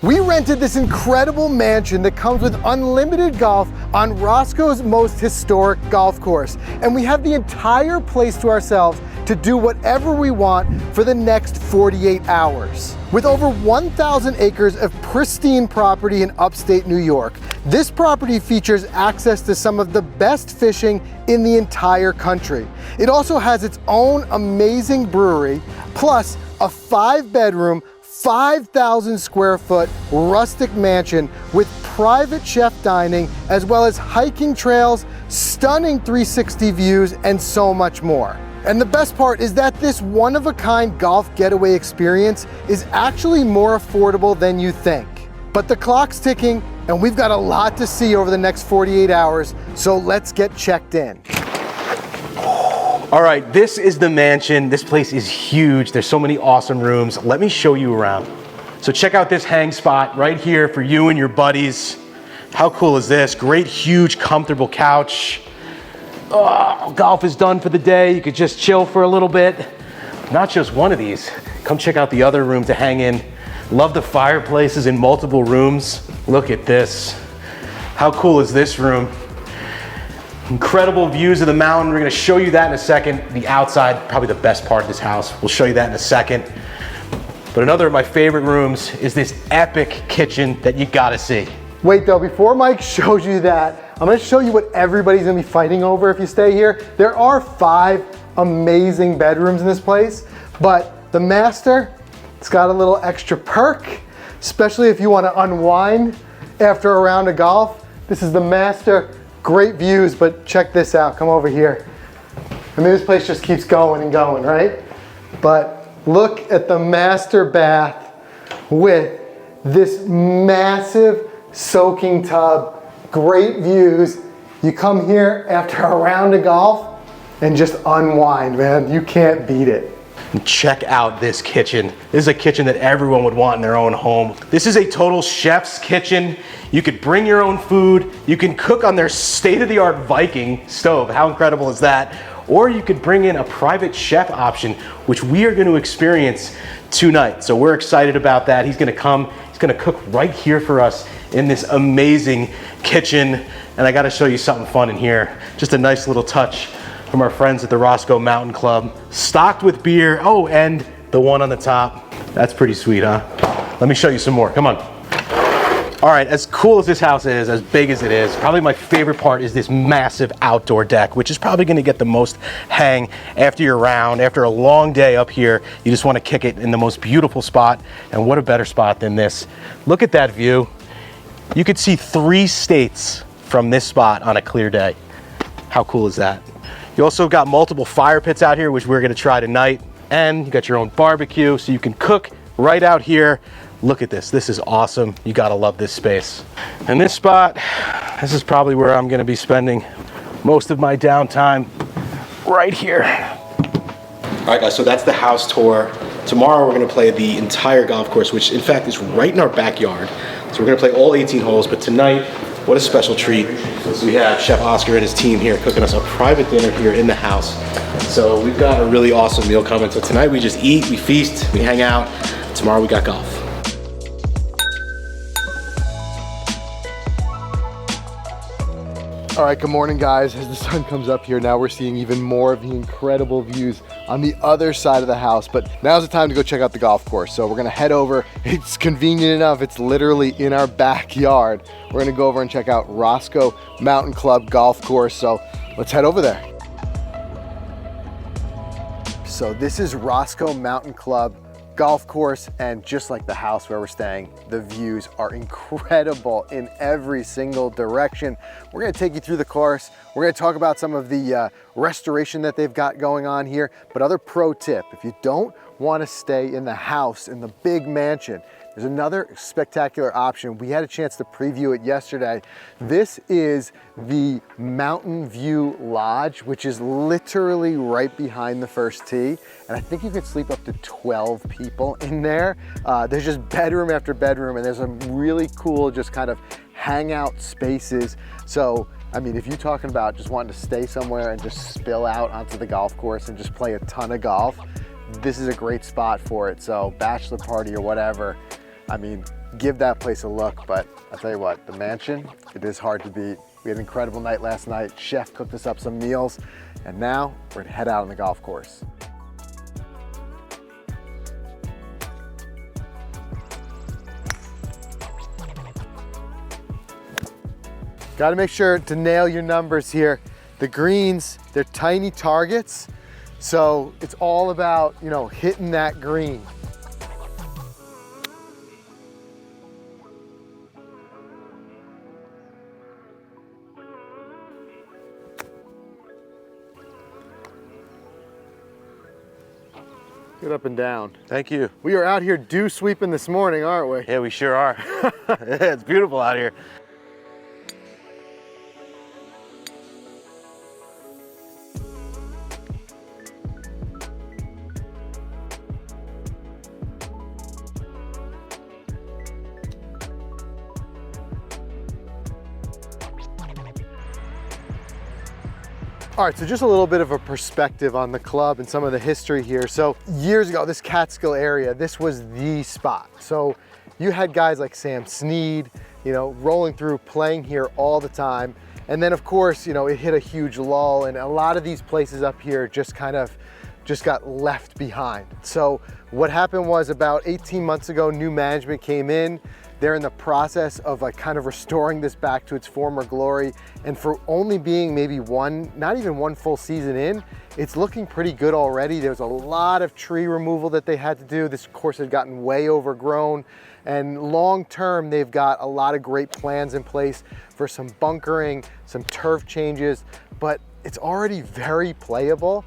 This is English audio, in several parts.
We rented this incredible mansion that comes with unlimited golf on Roscoe's most historic golf course. And we have the entire place to ourselves to do whatever we want for the next 48 hours. With over 1,000 acres of pristine property in upstate New York, this property features access to some of the best fishing in the entire country. It also has its own amazing brewery, plus a 5-bedroom, 5,000 square foot rustic mansion with private chef dining, as well as hiking trails, stunning 360 views, and so much more. And the best part is that this one-of-a-kind golf getaway experience is actually more affordable than you think. But the clock's ticking, and we've got a lot to see over the next 48 hours, so let's get checked in. All right, this is the mansion. This place is huge. There's so many awesome rooms. Let me show you around. So check out this hang spot right here for you and your buddies. How cool is this? Great, huge, comfortable couch. Oh, golf is done for the day. You could just chill for a little bit. Not just one of these. Come check out the other room to hang in. Love the fireplaces in multiple rooms. Look at this. How cool is this room? Incredible views of the mountain. We're gonna show you that in a second. The outside, probably the best part of this house. We'll show you that in a second. But another of my favorite rooms is this epic kitchen that you gotta see. Wait though, before Mike shows you that, I'm gonna show you what everybody's gonna be fighting over if you stay here. There are 5 amazing bedrooms in this place, but the master, it's got a little extra perk, especially if you wanna unwind after a round of golf. This is the master. Great views, but check this out. Come over here. I mean, this place just keeps going and going, right? But look at the master bath with this massive soaking tub. Great views. You come here after a round of golf and just unwind, man. You can't beat it. Check out this kitchen. This is a kitchen that everyone would want in their own home. This is a total chef's kitchen. You could bring your own food. You can cook on their state-of-the-art Viking stove. How incredible is that? Or you could bring in a private chef option, which we are going to experience tonight. So we're excited about that. He's going to come. He's going to cook right here for us in this amazing kitchen. And I got to show you something fun in here. Just a nice little touch from our friends at the Roscoe Mountain Club. Stocked with beer. Oh, and the one on the top. That's pretty sweet, huh? Let me show you some more. Come on. All right, as cool as this house is, as big as it is, probably my favorite part is this massive outdoor deck, which is probably gonna get the most hang after your round. After a long day up here, you just wanna kick it in the most beautiful spot. And what a better spot than this. Look at that view. You could see 3 states from this spot on a clear day. How cool is that? You also got multiple fire pits out here, which we're gonna try tonight. And you got your own barbecue, so you can cook right out here. Look at this. This is awesome. You gotta love this space. And this spot, this is probably where I'm gonna be spending most of my downtime, right here. All right, guys, so that's the house tour. Tomorrow we're gonna play the entire golf course, which in fact is right in our backyard. So we're gonna play all 18 holes, but tonight, what a special treat. We have Chef Oscar and his team here cooking us a private dinner here in the house. So we've got a really awesome meal coming. So tonight we just eat, we feast, we hang out. Tomorrow we got golf. All right, good morning, guys. As the sun comes up here, now we're seeing even more of the incredible views on the other side of the house. But now's the time to go check out the golf course. So we're gonna head over. It's convenient enough. It's literally in our backyard. We're gonna go over and check out Roscoe Mountain Club Golf Course. So let's head over there. So this is Roscoe Mountain Club Golf Course, and just like the house where we're staying, the views are incredible in every single direction. We're gonna take you through the course. We're gonna talk about some of the restoration that they've got going on here. But other pro tip, if you don't wanna stay in the house, in the big mansion, there's another spectacular option. We had a chance to preview it yesterday. This is the Mountain View Lodge, which is literally right behind the first tee. And I think you can sleep up to 12 people in there. There's just bedroom after bedroom, and there's some really cool just kind of hangout spaces. So, I mean, if you're talking about just wanting to stay somewhere and just spill out onto the golf course and just play a ton of golf, this is a great spot for it. So bachelor party or whatever, I mean, give that place a look. But I'll tell you what, the mansion, it is hard to beat. We had an incredible night last night. Chef cooked us up some meals, and now we're gonna head out on the golf course. Got to make sure to nail your numbers here. The greens, they're tiny targets, so it's all about, you know, hitting that green. Good up and down. Thank you. We are out here dew sweeping this morning, aren't we? Yeah, we sure are. It's beautiful out here. All right, so just a little bit of a perspective on the club and some of the history here. So years ago, this Catskill area, this was the spot. So you had guys like Sam Snead, you know, rolling through, playing here all the time. And then of course, you know, it hit a huge lull, and a lot of these places up here just got left behind. So what happened was about 18 months ago, new management came in. They're in the process of like kind of restoring this back to its former glory. And for only being maybe not even one full season in, it's looking pretty good already. There's a lot of tree removal that they had to do. This course had gotten way overgrown. And long term, they've got a lot of great plans in place for some bunkering, some turf changes, but it's already very playable.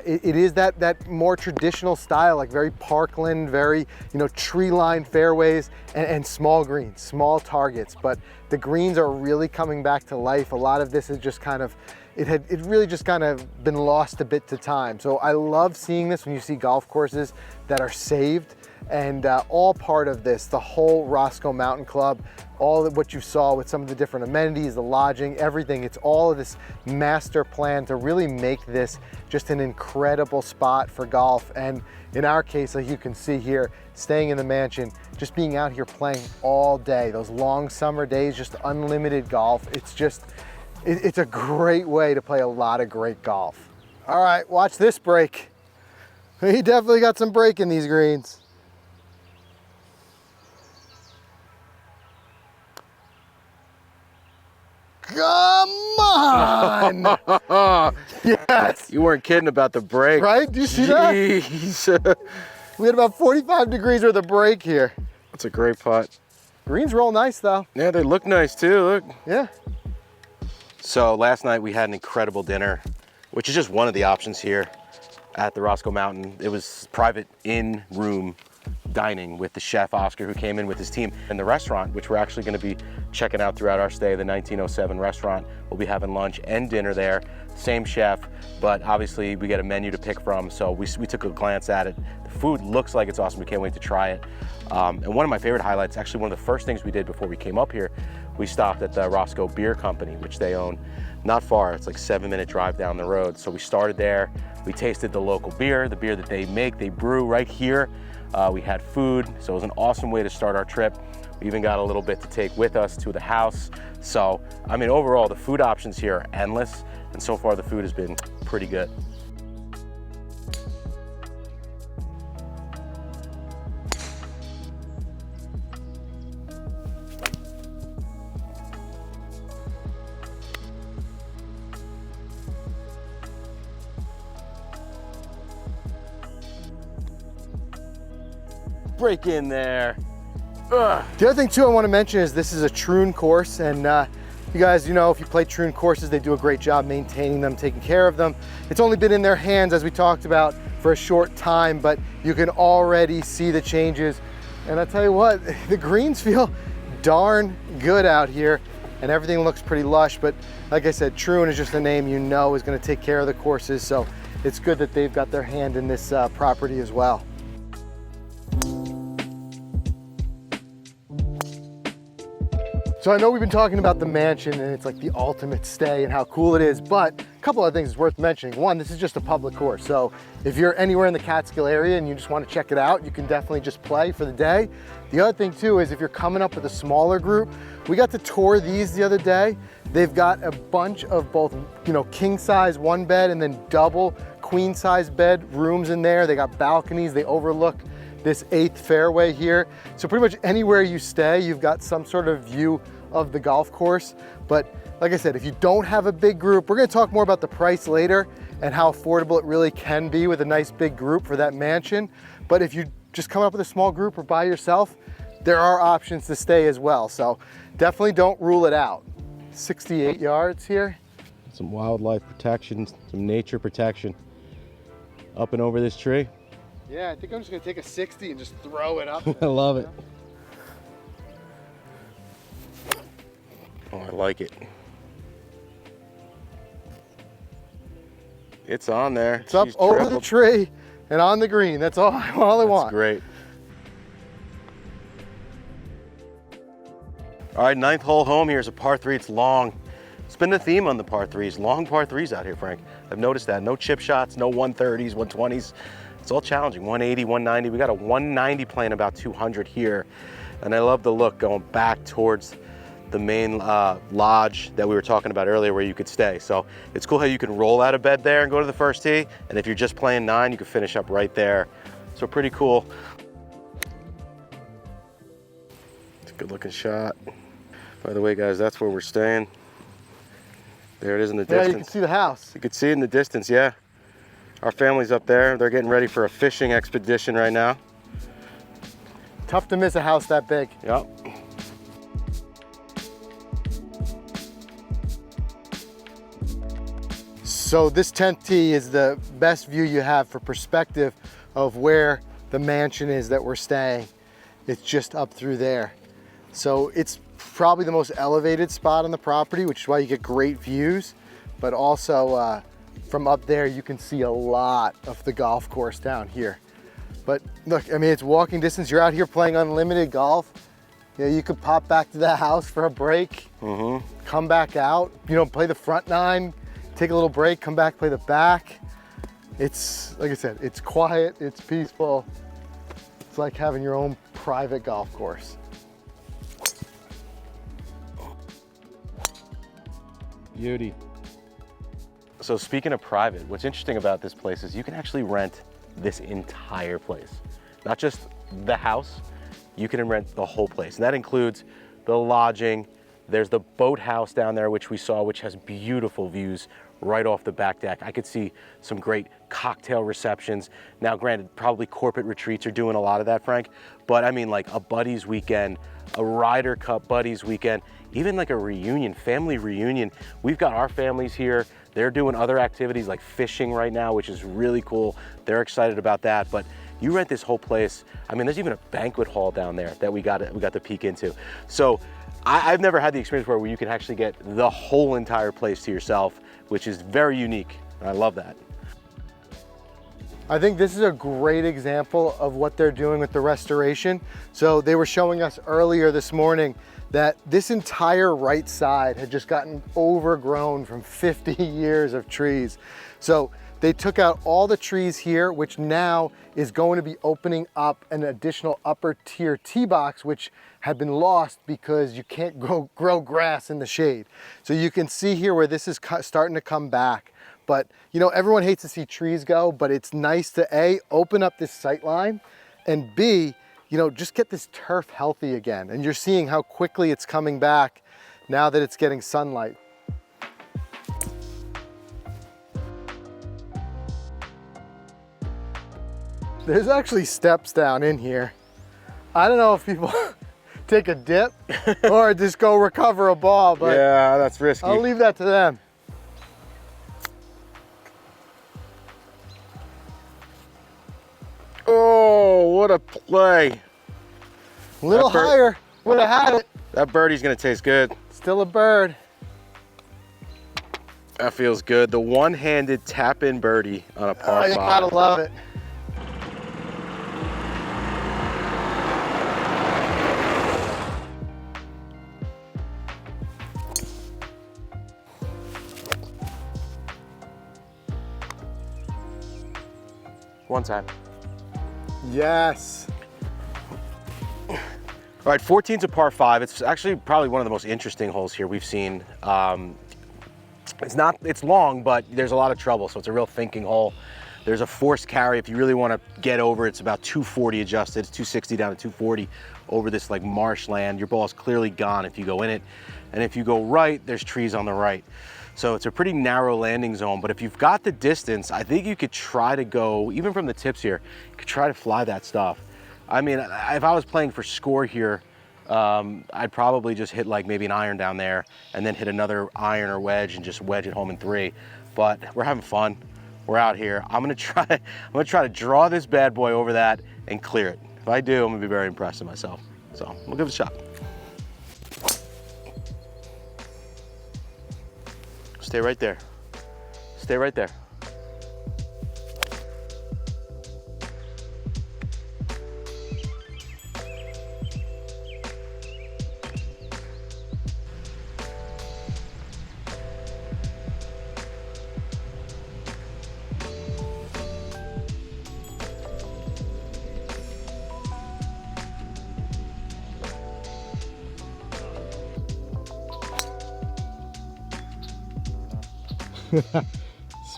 It is that more traditional style, like very parkland, very, you know, tree-lined fairways and small greens, small targets. But the greens are really coming back to life. A lot of this is just kind of, it really just kind of been lost a bit to time. So I love seeing this when you see golf courses that are saved, and all part of this, the whole Roscoe Mountain Club, all of what you saw with some of the different amenities, the lodging, everything. It's all of this master plan to really make this just an incredible spot for golf. And in our case, like you can see here, staying in the mansion, just being out here playing all day, those long summer days, just unlimited golf. It's a great way to play a lot of great golf. All right, watch this break. We definitely got some break in these greens. Come on! Yes! You weren't kidding about the break. Right? Do you see that? Jeez. We had about 45 degrees worth of break here. That's a great putt. Greens roll nice though. Yeah, they look nice too, look. Yeah. So last night we had an incredible dinner, which is just one of the options here at the Roscoe Mountain. It was private in-room dining with the chef Oscar, who came in with his team, and the restaurant, which we're actually going to be checking out throughout our stay, the 1907 restaurant. We'll be having lunch and dinner there, same chef, but obviously we get a menu to pick from, so we took a glance at it. The food looks like it's awesome. We can't wait to try it. And one of my favorite highlights, actually one of the first things we did before we came up here, we stopped at the Roscoe Beer Company, which they own not far. It's like a 7-minute drive down the road. So we started there. We tasted the local beer, the beer that they make, they brew right here. We had food, so it was an awesome way to start our trip. We even got a little bit to take with us to the house. So, I mean, overall, the food options here are endless, and so far the food has been pretty good. Break in there. Ugh. The other thing too I want to mention is this is a Troon course, and you guys, you know, if you play Troon courses, they do a great job maintaining them, taking care of them. It's only been in their hands, as we talked about, for a short time, but you can already see the changes. And I tell you what, the greens feel darn good out here, and everything looks pretty lush. But like I said, Troon is just a name you know is going to take care of the courses, so it's good that they've got their hand in this property as well. So I know we've been talking about the mansion and it's like the ultimate stay and how cool it is, but couple of things worth mentioning. One, this is just a public course. So if you're anywhere in the Catskill area and you just want to check it out, you can definitely just play for the day. The other thing too is if you're coming up with a smaller group, we got to tour these the other day. They've got a bunch of both, king size one bed and then double queen size bed rooms in there. They got balconies, they overlook this 8th fairway here. So pretty much anywhere you stay, you've got some sort of view of the golf course. But like I said, if you don't have a big group, we're gonna talk more about the price later and how affordable it really can be with a nice big group for that mansion. But if you just come up with a small group or by yourself, there are options to stay as well. So definitely don't rule it out. 68 yards here. Some wildlife protection, some nature protection up and over this tree. Yeah, I think I'm just gonna take a 60 and just throw it up. I love it. Oh, I like it. It's on there. It's up over the tree and on the green. That's all I want. That's great. All right, 9th hole home here is a par 3. It's long. It's been the theme on the par 3s. Long par 3s out here, Frank. I've noticed that. No chip shots, no 130s, 120s. It's all challenging. 180, 190. We got a 190 playing about 200 here. And I love the look going back towards the main lodge that we were talking about earlier where you could stay. So it's cool how you can roll out of bed there and go to the first tee. And if you're just playing 9, you can finish up right there. So pretty cool. It's a good looking shot. By the way, guys, that's where we're staying. There it is in the distance. Yeah, you can see the house. You can see it in the distance, yeah. Our family's up there. They're getting ready for a fishing expedition right now. Tough to miss a house that big. Yep. So this 10th tee is the best view you have for perspective of where the mansion is that we're staying. It's just up through there. So it's probably the most elevated spot on the property, which is why you get great views. But also from up there, you can see a lot of the golf course down here. But look, I mean, it's walking distance. You're out here playing unlimited golf. You could pop back to the house for a break, come back out, play the front 9, take a little break, come back, play the back. It's, like I said, it's quiet, it's peaceful. It's like having your own private golf course. Beauty. So speaking of private, what's interesting about this place is you can actually rent this entire place. Not just the house, you can rent the whole place. And that includes the lodging. There's the boathouse down there, which we saw, which has beautiful views right off the back deck. I could see some great cocktail receptions. Now, granted, probably corporate retreats are doing a lot of that, Frank, but I mean like a buddies weekend, a Ryder Cup buddies weekend, even like a reunion, family reunion. We've got our families here. They're doing other activities like fishing right now, which is really cool. They're excited about that. But you rent this whole place. I mean, there's even a banquet hall down there that we got to peek into. So I've never had the experience where you can actually get the whole entire place to yourself, which is very unique. And I love that. I think this is a great example of what they're doing with the restoration. So they were showing us earlier this morning that this entire right side had just gotten overgrown from 50 years of trees. So they took out all the trees here, which now is going to be opening up an additional upper tier tee box, which had been lost because you can't grow grass in the shade. So you can see here where this is starting to come back. But everyone hates to see trees go, but it's nice to A, open up this sight line, and B, just get this turf healthy again. And you're seeing how quickly it's coming back now that it's getting sunlight. There's actually steps down in here. I don't know if people take a dip or just go recover a ball, but yeah, that's risky. I'll leave that to them. Oh, what a play. A little higher, would have had it. That birdie's gonna taste good. Still a bird. That feels good. The one-handed tap-in birdie on a par 5. You gotta love it. one time. Yes. All right, 14's a par 5. It's actually probably one of the most interesting holes here we've seen. It's long, but there's a lot of trouble, so it's a real thinking hole. There's a forced carry. If you really want to get over, it's about 240 adjusted. It's 260 down to 240 over this like marshland. Your ball is clearly gone if you go in it. And if you go right, there's trees on the right. So it's a pretty narrow landing zone, but if you've got the distance, I think you could try to go, even from the tips here, you could try to fly that stuff. I mean, if I was playing for score here, I'd probably just hit like maybe an iron down there and then hit another iron or wedge and just wedge it home in 3. But we're having fun. We're out here. I'm gonna try to draw this bad boy over that and clear it. If I do, I'm gonna be very impressed with myself. So we'll give it a shot. Stay right there. Stay right there.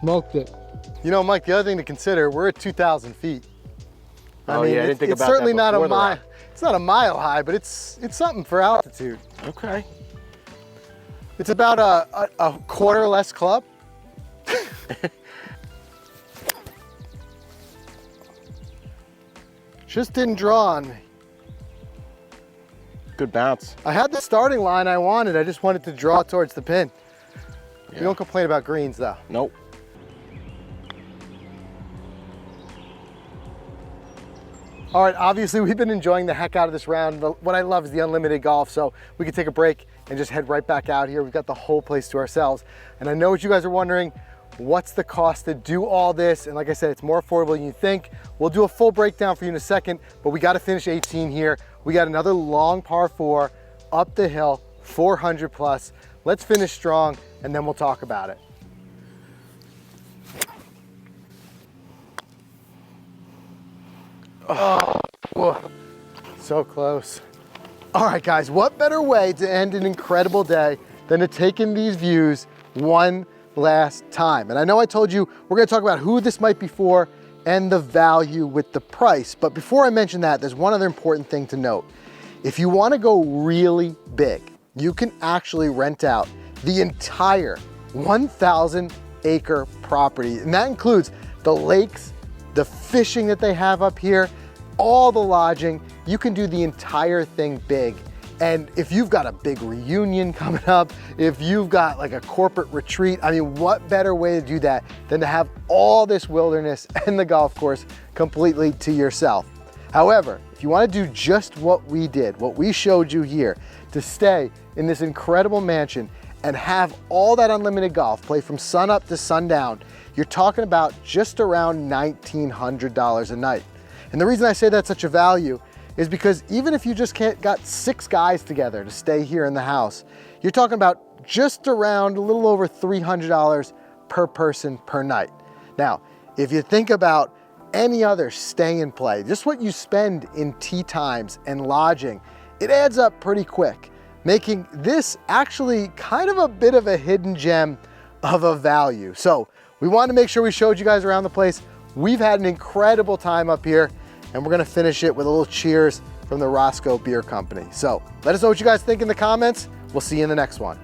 Smoked it. You know, Mike, the other thing to consider, we're at 2,000 feet. I mean, I didn't think about that. It's certainly not a before the mile. round. It's not a mile high, but it's something for altitude. Okay. It's about a quarter less club. Just didn't draw on me. Good bounce. I had the starting line I wanted. I just wanted to draw towards the pin. Yeah. You don't complain about greens though. Nope. All right, obviously we've been enjoying the heck out of this round, but what I love is the unlimited golf, so we can take a break and just head right back out here. We've got the whole place to ourselves. And I know what you guys are wondering, what's the cost to do all this? And like I said, it's more affordable than you think. We'll do a full breakdown for you in a second, but we gotta finish 18 here. We got another long par 4 up the hill, 400 plus. Let's finish strong and then we'll talk about it. Oh, whoa. So close. All right, guys, what better way to end an incredible day than to take in these views one last time? And I know I told you we're gonna talk about who this might be for and the value with the price. But before I mention that, there's one other important thing to note. If you wanna go really big, you can actually rent out the entire 1,000 acre property. And that includes the lakes, the fishing that they have up here, all the lodging. You can do the entire thing big. And if you've got a big reunion coming up, if you've got like a corporate retreat, I mean, what better way to do that than to have all this wilderness and the golf course completely to yourself? However, if you want to do just what we did, what we showed you here, to stay in this incredible mansion and have all that unlimited golf, play from sun up to sundown, you're talking about just around $1,900 a night. And the reason I say that's such a value is because even if you just got 6 guys together to stay here in the house, you're talking about just around a little over $300 per person per night. Now, if you think about any other stay and play, just what you spend in tee times and lodging, it adds up pretty quick, making this actually kind of a bit of a hidden gem of a value. So we wanted to make sure we showed you guys around the place. We've had an incredible time up here, and we're gonna finish it with a little cheers from the Roscoe Beer Company. So let us know what you guys think in the comments. We'll see you in the next one.